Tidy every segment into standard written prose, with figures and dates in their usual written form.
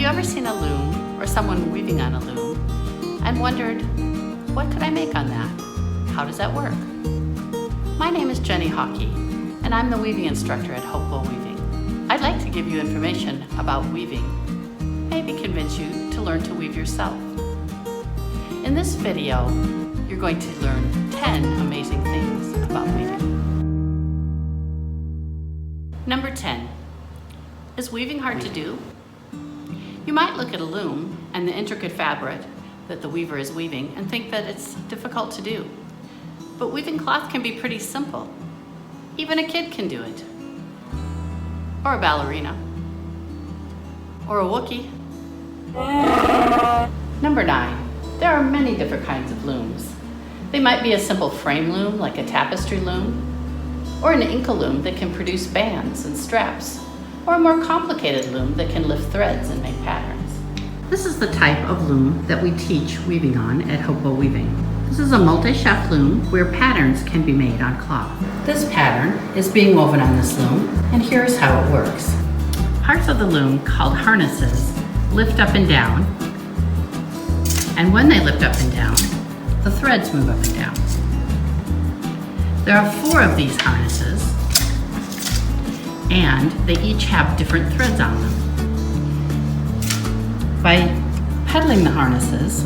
you ever seen a loom or someone weaving on a loom and wondered, what could I make on that? How does that work? My name is Jennie Hawkey, and I'm the weaving instructor at Hopewell Weaving. I'd like to give you information about weaving, maybe convince you to learn to weave yourself. In this video, you're going to learn 10 amazing things about weaving. Number 10, is weaving hard to do? You might look at a loom and the intricate fabric that the weaver is weaving and think that it's difficult to do. But weaving cloth can be pretty simple. Even a kid can do it. Or a ballerina. Or a Wookiee. Number 9, there are many different kinds of looms. They might be a simple frame loom like a tapestry loom, or an Inca loom that can produce bands and straps, or a more complicated loom that can lift threads and make patterns. This is the type of loom that we teach weaving on at Hopewell Weaving. This is a multi-shaft loom where patterns can be made on cloth. This pattern is being woven on this loom, and here's how it works. Parts of the loom, called harnesses, lift up and down, and when they lift up and down, the threads move up and down. There are 4 of these harnesses, and they each have different threads on them. By pedaling the harnesses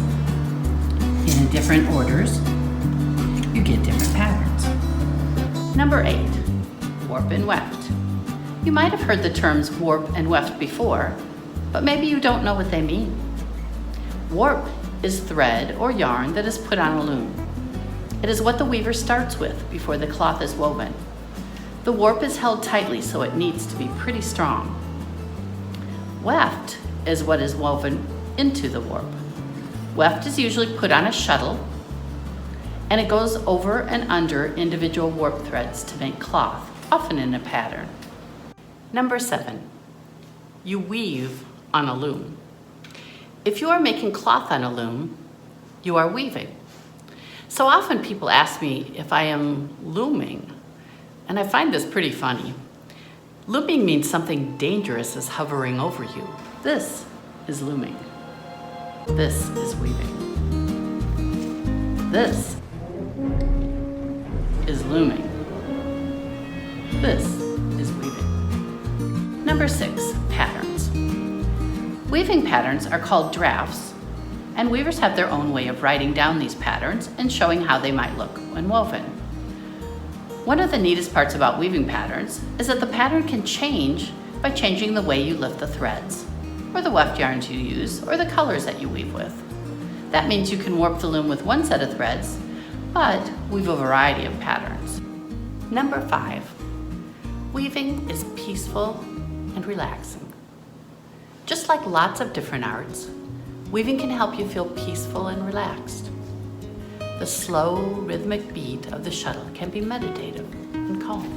in different orders, you get different patterns. Number 8, warp and weft. You might have heard the terms warp and weft before, but maybe you don't know what they mean. Warp is thread or yarn that is put on a loom. It is what the weaver starts with before the cloth is woven. The warp is held tightly, so it needs to be pretty strong. Weft is what is woven into the warp. Weft is usually put on a shuttle, and it goes over and under individual warp threads to make cloth, often in a pattern. Number 7, you weave on a loom. If you are making cloth on a loom, you are weaving. So often people ask me if I am looming, and I find this pretty funny. Looming means something dangerous is hovering over you. This is looming. This is weaving. This is looming. This is weaving. Number 6, patterns. Weaving patterns are called drafts, and weavers have their own way of writing down these patterns and showing how they might look when woven. One of the neatest parts about weaving patterns is that the pattern can change by changing the way you lift the threads, or the weft yarns you use, or the colors that you weave with. That means you can warp the loom with one set of threads, but weave a variety of patterns. Number 5, weaving is peaceful and relaxing. Just like lots of different arts, weaving can help you feel peaceful and relaxed. The slow, rhythmic beat of the shuttle can be meditative and calm.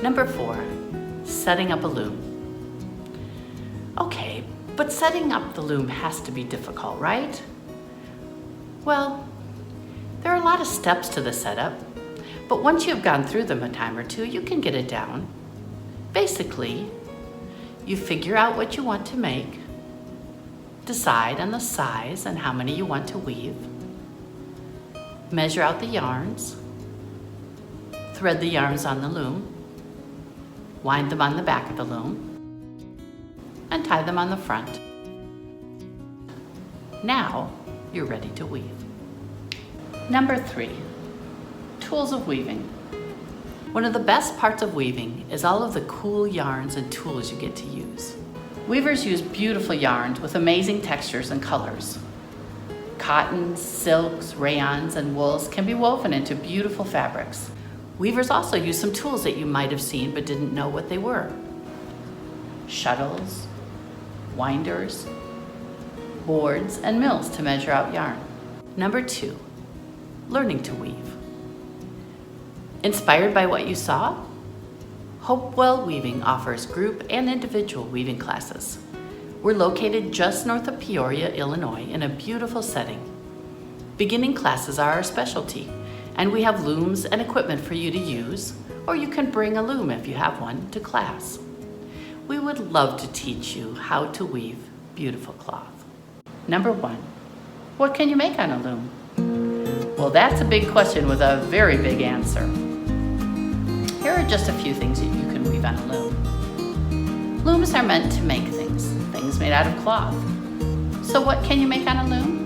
Number 4, setting up a loom. Okay, but setting up the loom has to be difficult, right? Well, there are a lot of steps to the setup, but once you've gone through them a time or two, you can get it down. Basically, you figure out what you want to make, decide on the size and how many you want to weave, measure out the yarns, thread the yarns on the loom, wind them on the back of the loom, and tie them on the front. Now, you're ready to weave. Number 3, tools of weaving. One of the best parts of weaving is all of the cool yarns and tools you get to use. Weavers use beautiful yarns with amazing textures and colors. Cottons, silks, rayons, and wools can be woven into beautiful fabrics. Weavers also use some tools that you might have seen but didn't know what they were. Shuttles, winders, boards, and mills to measure out yarn. Number 2, learning to weave. Inspired by what you saw? Hopewell Weaving offers group and individual weaving classes. We're located just north of Peoria, Illinois, in a beautiful setting. Beginning classes are our specialty, and we have looms and equipment for you to use, or you can bring a loom if you have one to class. We would love to teach you how to weave beautiful cloth. Number 1, what can you make on a loom? Well, that's a big question with a very big answer. Here are just a few things that you can weave on a loom. Looms are meant to make things made out of cloth. So what can you make on a loom?